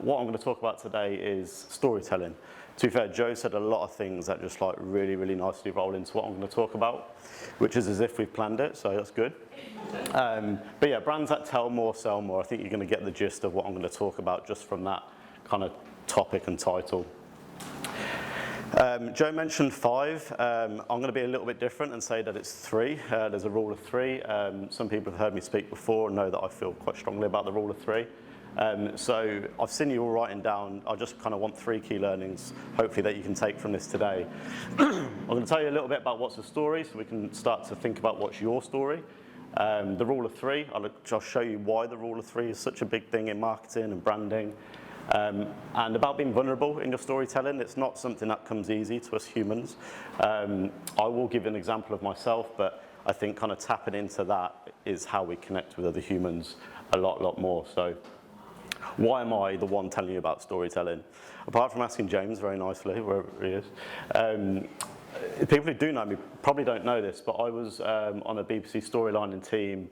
what I'm going to talk about today is storytelling. To be fair, Joe said a lot of things that just like really, really nicely roll into what I'm going to talk about, which is as if we've planned it, so that's good. But yeah, brands that tell more, sell more. I think you're going to get the gist of what I'm going to talk about just from that kind of topic and title. Joe mentioned 5. I'm going to be a little bit different and say that it's 3. There's a rule of 3. Some people have heard me speak before and know that I feel quite strongly about the rule of 3. So I've seen you all writing down. I just kind of want 3 key learnings, hopefully, that you can take from this today. I'm going to tell you a little bit about what's a story so we can start to think about what's your story. The rule of 3, I'll show you why the rule of 3 is such a big thing in marketing and branding. And about being vulnerable in your storytelling. It's not something that comes easy to us humans. I will give an example of myself, but I think kind of tapping into that is how we connect with other humans a lot more. So why am I the one telling you about storytelling? Apart from asking James very nicely, wherever he is, people who do know me probably don't know this, but I was on a BBC storylining team.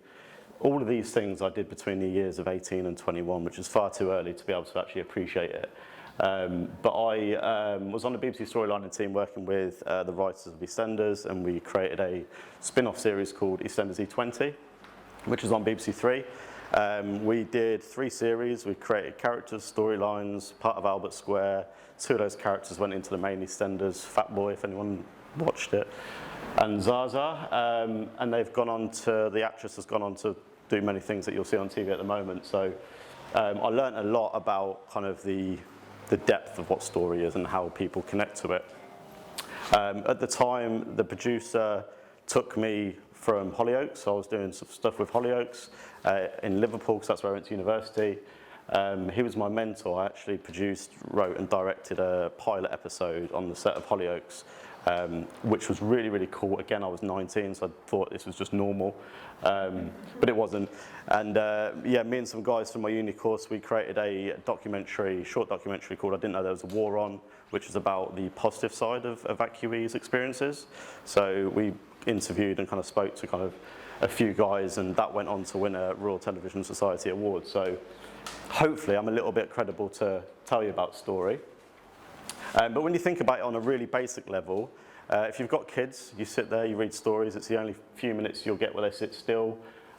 All of these things I did between the years of 18 and 21, which is far too early to be able to actually appreciate it. But I was on the BBC storylining team working with the writers of EastEnders, and we created a spin-off series called EastEnders E20, which is on BBC 3. We did 3 series. We created characters, storylines, part of Albert Square. 2 of those characters went into the main EastEnders, Fat Boy, if anyone watched it, and Zaza, and they've gone on to, the actress has gone on to do many things that you'll see on TV at the moment. So I learned a lot about kind of the depth of what story is and how people connect to it. At the time, the producer took me from Hollyoaks, so I was doing some stuff with Hollyoaks in Liverpool, because that's where I went to university. He was my mentor. I actually produced, wrote and directed a pilot episode on the set of Hollyoaks, which was really, really cool. Again, I was 19, so I thought this was just normal, but it wasn't. And yeah, me and some guys from my uni course, we created a short documentary called I Didn't Know There Was a War On, which is about the positive side of evacuees' experiences. So we interviewed and kind of spoke to kind of a few guys, and that went on to win a Royal Television Society award. So hopefully I'm a little bit credible to tell you about story. But when you think about it on a really basic level, if you've got kids, you sit there, you read stories, it's the only few minutes you'll get where they sit still.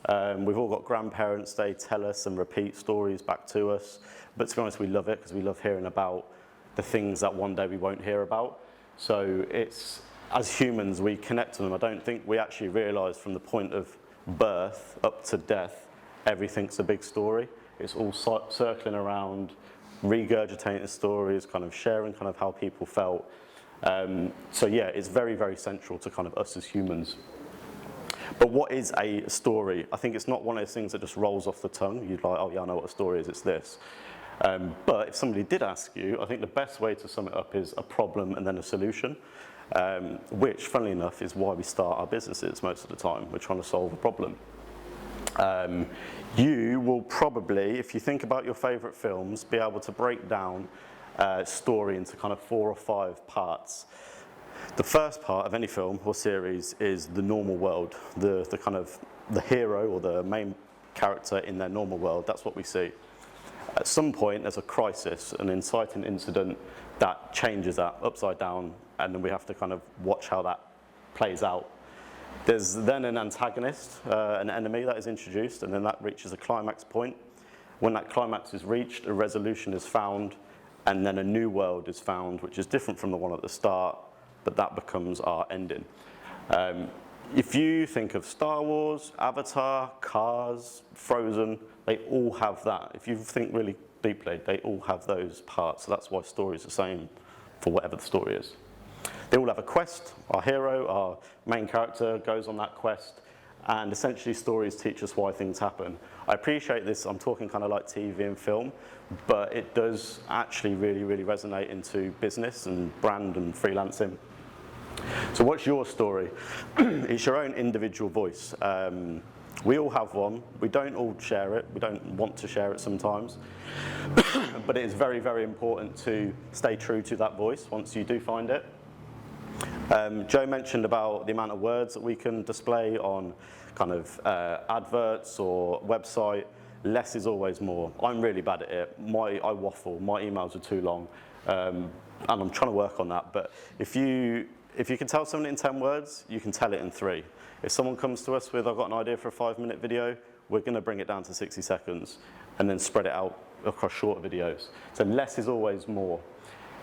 We've all got grandparents, they tell us and repeat stories back to us. But to be honest, we love it because we love hearing about the things that one day we won't hear about. So it's, as humans, we connect to them. I don't think we actually realise from the point of birth up to death, everything's a big story. It's all circling around, regurgitating stories, kind of sharing kind of how people felt. So yeah, it's very, very central to kind of us as humans. But what is a story? I think it's not one of those things that just rolls off the tongue. You're like, oh yeah, I know what a story is, it's this. But if somebody did ask you, I think the best way to sum it up is a problem and then a solution, which, funnily enough, is why we start our businesses most of the time. We're trying to solve a problem. You will probably, if you think about your favourite films, be able to break down story into kind of 4 or 5 parts. The first part of any film or series is the normal world, the kind of the hero or the main character in their normal world. That's what we see. At some point, there's a crisis, an inciting incident that changes that upside down, and then we have to kind of watch how that plays out. There's then an antagonist, an enemy that is introduced, and then that reaches a climax point. When that climax is reached, a resolution is found, and then a new world is found, which is different from the one at the start, but that becomes our ending. If you think of Star Wars, Avatar, Cars, Frozen, they all have that. If you think really deeply, they all have those parts. So that's why story is the same for whatever the story is. They all have a quest. Our hero, our main character, goes on that quest, and essentially stories teach us why things happen. I appreciate this, I'm talking kind of like TV and film, but it does actually really, really resonate into business and brand and freelancing. So what's your story? It's your own individual voice. We all have one. We don't all share it. We don't want to share it sometimes. But it is very, very important to stay true to that voice once you do find it. Joe mentioned about the amount of words that we can display on kind of adverts or website. less is always more. I'm really bad at it. I waffle. My emails are too long, and I'm trying to work on that. But if you can tell someone in 10 words, you can tell it in 3. If someone comes to us with, I've got an idea for a 5-minute video, we're going to bring it down to 60 seconds and then spread it out across shorter videos. So less is always more.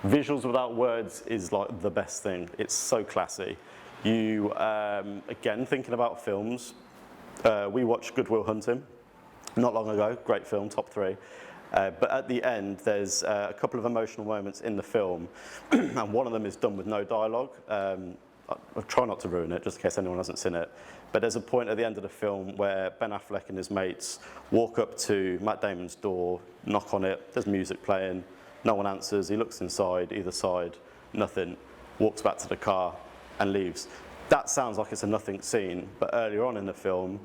Visuals without words is like the best thing. It's so classy. You, again, thinking about films, we watched Good Will Hunting not long ago, great film, top 3. But at the end, there's a couple of emotional moments in the film, and one of them is done with no dialogue. I'll try not to ruin it, just in case anyone hasn't seen it. But there's a point at the end of the film where Ben Affleck and his mates walk up to Matt Damon's door, knock on it, there's music playing, no one answers, he looks inside, either side, nothing, walks back to the car and leaves. That sounds like it's a nothing scene, but earlier on in the film,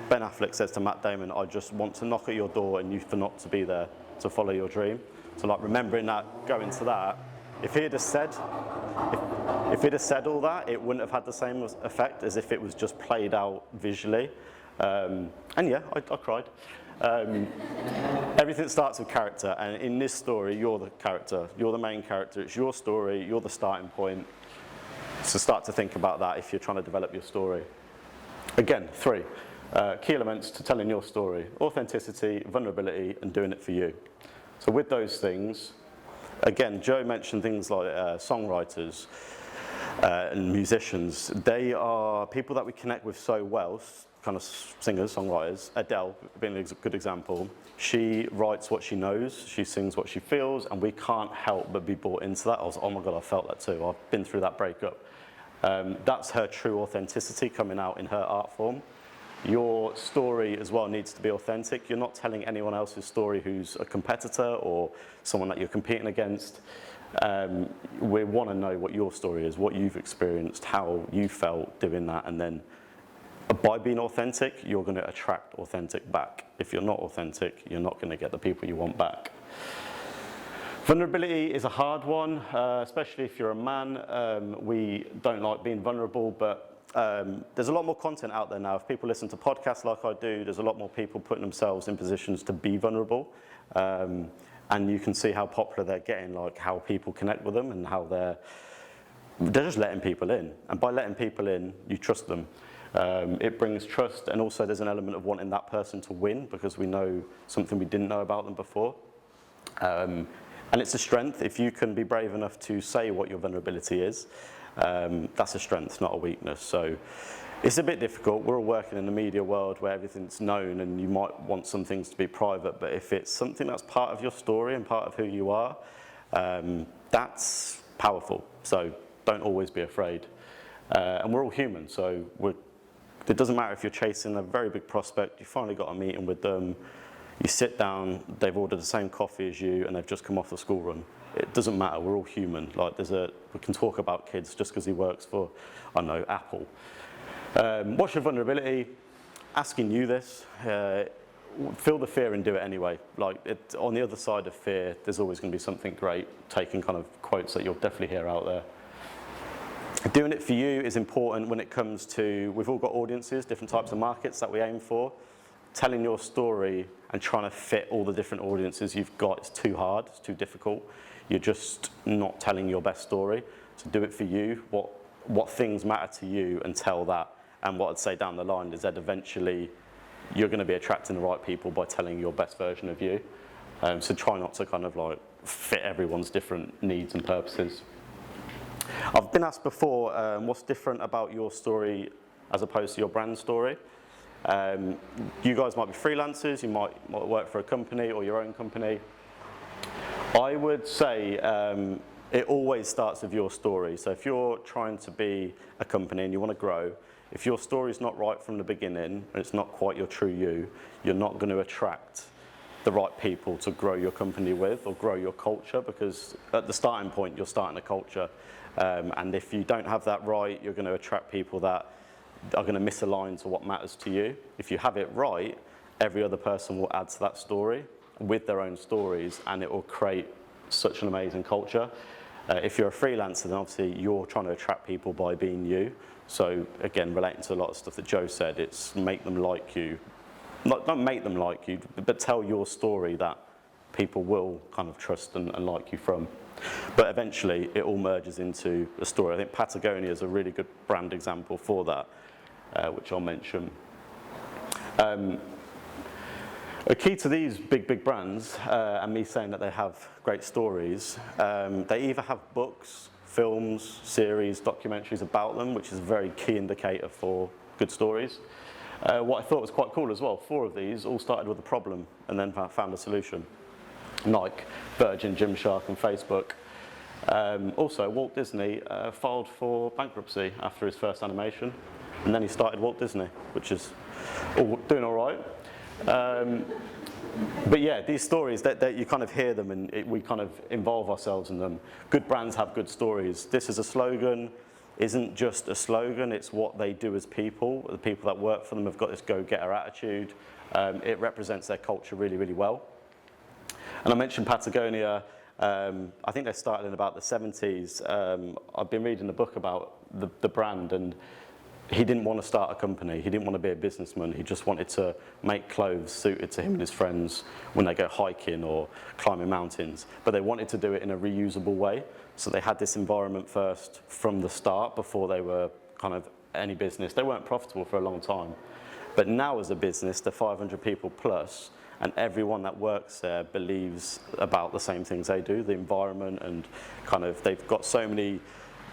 Ben Affleck says to Matt Damon, I just want to knock at your door and you for not to be there to follow your dream. So like remembering that, going to that, if he'd have said all that, it wouldn't have had the same effect as if it was just played out visually. And yeah, I cried. Everything starts with character, and in this story, you're the character. You're the main character. It's your story. You're the starting point. So start to think about that if you're trying to develop your story. Again, 3 key elements to telling your story: authenticity, vulnerability, and doing it for you. So with those things, again, Joe mentioned things like songwriters and musicians. They are people that we connect with so well, kind of singers, songwriters. Adele being a good example. She writes what she knows, she sings what she feels, and we can't help but be brought into that. I was, oh my God, I felt that too. I've been through that breakup. That's her true authenticity coming out in her art form. Your story as well needs to be authentic. You're not telling anyone else's story who's a competitor or someone that you're competing against. We want to know what your story is, what you've experienced, how you felt doing that, and then by being authentic, you're going to attract authentic back. If you're not authentic, you're not going to get the people you want back. Vulnerability is a hard one, especially if you're a man. We don't like being vulnerable, but there's a lot more content out there now. If people listen to podcasts like I do, there's a lot more people putting themselves in positions to be vulnerable. And you can see how popular they're getting, like how people connect with them and how they're just letting people in. And by letting people in, you trust them. It brings trust, and also there's an element of wanting that person to win because we know something we didn't know about them before. And it's a strength. If you can be brave enough to say what your vulnerability is, that's a strength, not a weakness. So it's a bit difficult. We're all working in the media world where everything's known and you might want some things to be private, but if it's something that's part of your story and part of who you are, that's powerful. So don't always be afraid. And we're all human, so it doesn't matter if you're chasing a very big prospect, you finally got a meeting with them, you sit down, they've ordered the same coffee as you and they've just come off the school run. It doesn't matter, we're all human. Like we can talk about kids just because he works for, I don't know, Apple. What's your vulnerability? Asking you this, feel the fear and do it anyway. Like on the other side of fear, there's always going to be something great, taking kind of quotes that you'll definitely hear out there. Doing it for you is important when it comes to, we've all got audiences, different types of markets that we aim for. Telling your story and trying to fit all the different audiences you've got is too hard, it's too difficult. You're just not telling your best story. So do it for you, what things matter to you, and tell that. And what I'd say down the line is that eventually you're going to be attracting the right people by telling your best version of you. So try not to kind of like fit everyone's different needs and purposes. I've been asked before, what's different about your story as opposed to your brand story? You guys might be freelancers, you might work for a company or your own company. I would say it always starts with your story. So if you're trying to be a company and you want to grow, if your story's not right from the beginning and it's not quite your true you, you're not going to attract the right people to grow your company with or grow your culture, because at the starting point you're starting a culture. And if you don't have that right, you're going to attract people that are going to misalign to what matters to you. If you have it right, every other person will add to that story with their own stories, and it will create such an amazing culture. If you're a freelancer, then obviously you're trying to attract people by being you. So again, relating to a lot of stuff that Joe said, it's make them like you don't make them like you, but tell your story that people will kind of trust and like you from. But eventually it all merges into a story. I think Patagonia is a really good brand example for that, which I'll mention. A key to these big brands, and me saying that they have great stories, they either have books, films, series, documentaries about them, which is a very key indicator for good stories. What I thought was quite cool as well, 4 of these all started with a problem and then found a solution. Nike, Virgin, Gymshark and Facebook. Also, Walt Disney filed for bankruptcy after his first animation, and then he started Walt Disney, which is doing all right. But yeah, these stories, that you kind of hear them and we kind of involve ourselves in them. Good brands have good stories. This is a slogan, isn't just a slogan, it's what they do as people. The people that work for them have got this go-getter attitude. It represents their culture really, really well. And I mentioned Patagonia. I think they started in about the 70s. I've been reading a book about the brand, and he didn't want to start a company. He didn't want to be a businessman. He just wanted to make clothes suited to him and his friends when they go hiking or climbing mountains. But they wanted to do it in a reusable way. So they had this environment first from the start before they were kind of any business. They weren't profitable for a long time. But now as a business, they're 500 people plus, and everyone that works there believes about the same things they do, the environment, and kind of they've got so many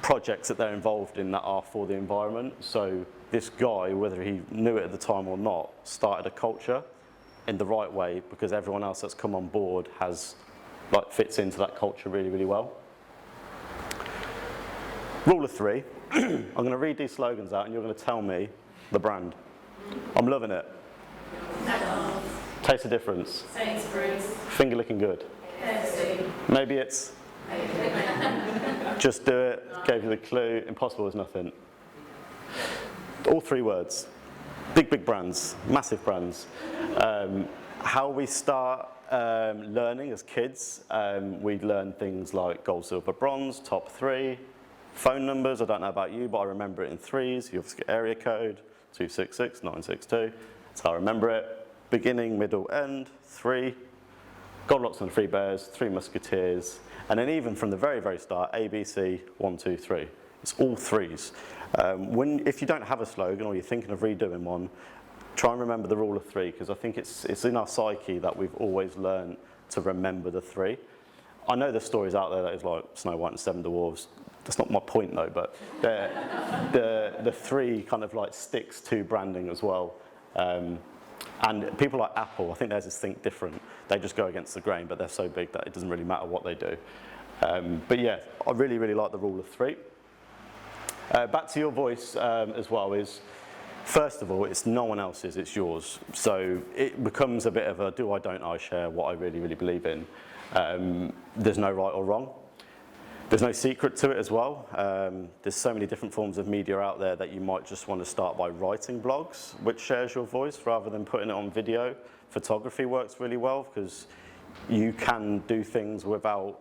projects that they're involved in that are for the environment. So this guy, whether he knew it at the time or not, started a culture in the right way because everyone else that's come on board has fits into that culture really, really well. Rule of 3. I'm going to read these slogans out and you're going to tell me the brand. I'm loving it. Taste the difference. Sainsbury's. Finger looking good. KFC. Maybe it's just do it, gave you the clue, impossible is nothing. All 3 words. Big brands, massive brands. How we start learning as kids, we learn things like gold, silver, bronze, top 3. Phone numbers, I don't know about you, but I remember it in 3s. You obviously get area code, 266, 962. That's how I remember it. Beginning, middle, end, 3. Goldilocks and the Three Bears, 3 Musketeers. And then even from the very, very start, ABC, 1, 2, 3. It's all 3s. If you don't have a slogan or you're thinking of redoing one, try and remember the rule of 3, because I think it's in our psyche that we've always learned to remember the 3. I know there's stories out there that is like Snow White and 7 Dwarfs. That's not my point though, but the 3 kind of sticks to branding as well. And people like Apple, I think theirs is think different. They just go against the grain, but they're so big that it doesn't really matter what they do. But yeah, I really, really like the rule of 3. Back to your voice as well is, first of all, it's no one else's, it's yours. So it becomes a bit of a do I, don't I share what I really, really believe in. There's no right or wrong. There's no secret to it as well. There's so many different forms of media out there that you might just want to start by writing blogs, which shares your voice rather than putting it on video. Photography works really well because you can do things without,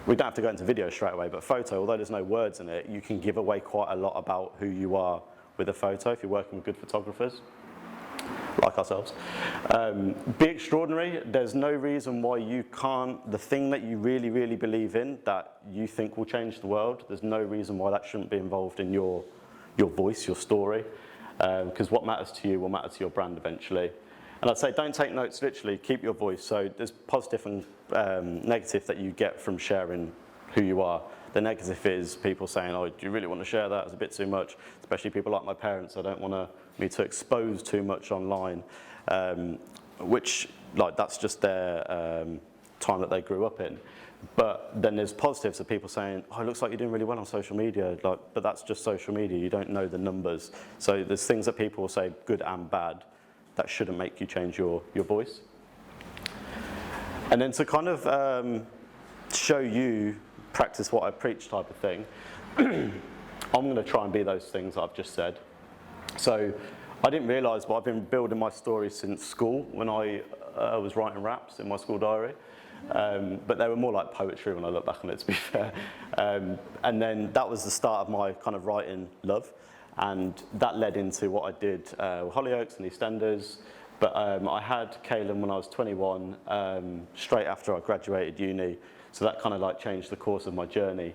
we don't have to go into video straight away, but photo, although there's no words in it, you can give away quite a lot about who you are with a photo if you're working with good photographers. Like ourselves. Be extraordinary. There's no reason why you can't, the thing that you really, really believe in that you think will change the world, there's no reason why that shouldn't be involved in your voice, your story, because what matters to you will matter to your brand eventually. And I'd say don't take notes literally, keep your voice. So there's positive and negative that you get from sharing who you are. The negative is people saying, oh, do you really want to share that? It's a bit too much, especially people like my parents. I don't want me to expose too much online, which that's just their time that they grew up in. But then there's positives of people saying, oh, it looks like you're doing really well on social media, but that's just social media. You don't know the numbers. So there's things that people will say, good and bad, that shouldn't make you change your voice. And then to kind of show you, practice what I preach type of thing, I'm going to try and be those things I've just said. So I didn't realise, but I've been building my story since school when I was writing raps in my school diary. But they were more like poetry when I look back on it, to be fair. And then that was the start of my kind of writing love. And that led into what I did with Hollyoaks and EastEnders. But I had Caelan when I was 21, straight after I graduated uni. So that kind of like changed the course of my journey.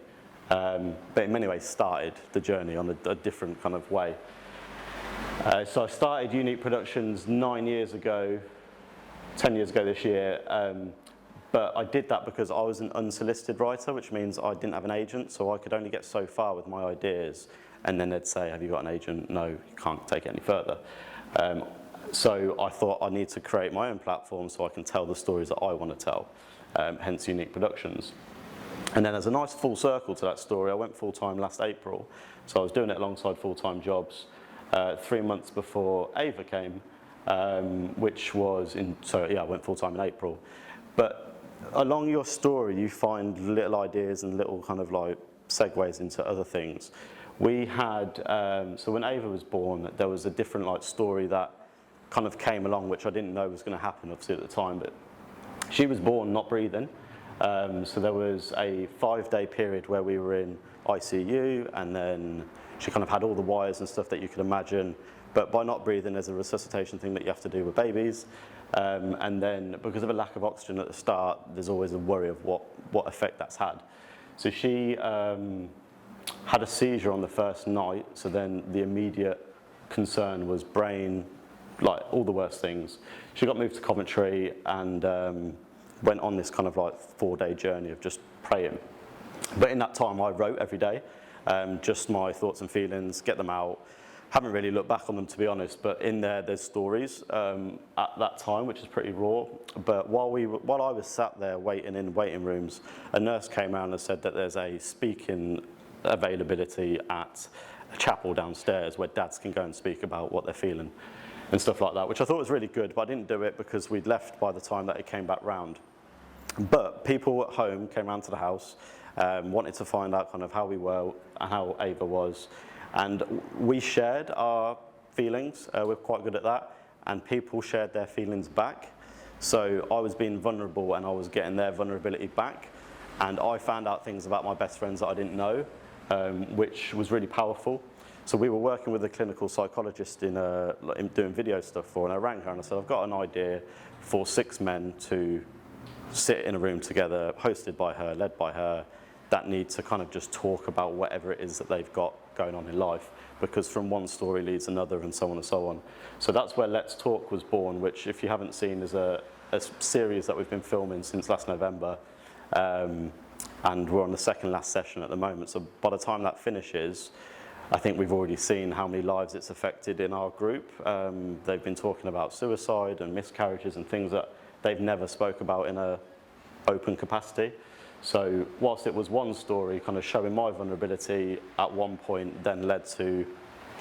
But in many ways started the journey on a different kind of way. So I started YouNeek Productions 9 years ago, 10 years ago this year. But I did that because I was an unsolicited writer, which means I didn't have an agent, so I could only get so far with my ideas. And then they'd say, have you got an agent? No, you can't take it any further. So I thought I need to create my own platform so I can tell the stories that I want to tell, hence YouNeek Productions. And then there's a nice full circle to that story. I went full-time last April, so I was doing it alongside full-time jobs 3 months before Ava came, which was I went full-time in April. But along your story, you find little ideas and little kind of like segues into other things. We had, so when Ava was born, there was a different like story that kind of came along, which I didn't know was going to happen obviously at the time, but she was born not breathing. So there was a 5-day period where we were in ICU, and then she kind of had all the wires and stuff that you could imagine. But by not breathing, there's a resuscitation thing that you have to do with babies. And then because of a lack of oxygen at the start, there's always a worry of what effect that's had. So she had a seizure on the first night, so then the immediate concern was brain, like all the worst things. She got moved to Coventry and went on this kind of like 4-day journey of just praying. But in that time I wrote every day, just my thoughts and feelings, get them out. Haven't really looked back on them, to be honest, but in there's stories at that time, which is pretty raw. But while I was sat there waiting in waiting rooms, a nurse came around and said that there's a speaking availability at a chapel downstairs where dads can go and speak about what they're feeling and stuff like that, which I thought was really good, but I didn't do it because we'd left by the time that it came back round. But people at home came round to the house, wanted to find out kind of how we were and how Ava was. And we shared our feelings, we're quite good at that, and people shared their feelings back. So I was being vulnerable and I was getting their vulnerability back. And I found out things about my best friends that I didn't know, which was really powerful. So we were working with a clinical psychologist in doing video stuff for, and I rang her and I said, I've got an idea for 6 men to sit in a room together, hosted by her, led by her, that need to kind of just talk about whatever it is that they've got going on in life, because from one story leads another and so on and so on. So that's where Let's Talk was born, which if you haven't seen is a series that we've been filming since last November. And we're on the second last session at the moment. So by the time that finishes, I think we've already seen how many lives it's affected in our group. They've been talking about suicide and miscarriages and things that they've never spoke about in an open capacity. So whilst it was one story, kind of showing my vulnerability at one point then led to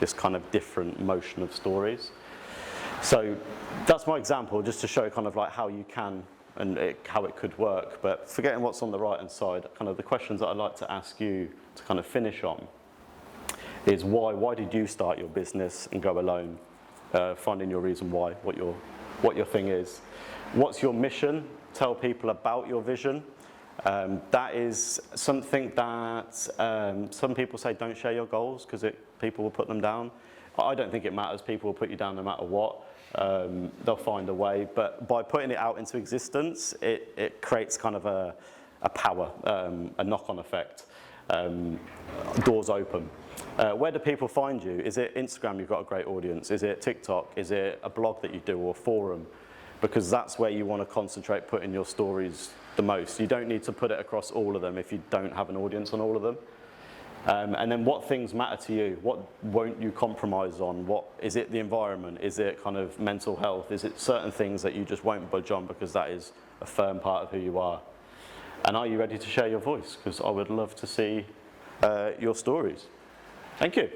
this kind of different motion of stories. So that's my example, just to show kind of like how you can and how it could work. But forgetting what's on the right-hand side, kind of the questions that I'd like to ask you to kind of finish on is why? Why did you start your business and go alone? Finding your reason why, what your thing is. What's your mission? Tell people about your vision. That is something that some people say don't share your goals because people will put them down. I don't think it matters. People will put you down no matter what. They'll find a way. But by putting it out into existence, it creates kind of a power, a knock-on effect. Doors open. Where do people find you? Is it Instagram, you've got a great audience? Is it TikTok? Is it a blog that you do or a forum? Because that's where you want to concentrate putting your stories the most. You don't need to put it across all of them if you don't have an audience on all of them. And then what things matter to you? What won't you compromise on? What is it, the environment? Is it kind of mental health? Is it certain things that you just won't budge on because that is a firm part of who you are? And are you ready to share your voice? Because I would love to see your stories. Thank you.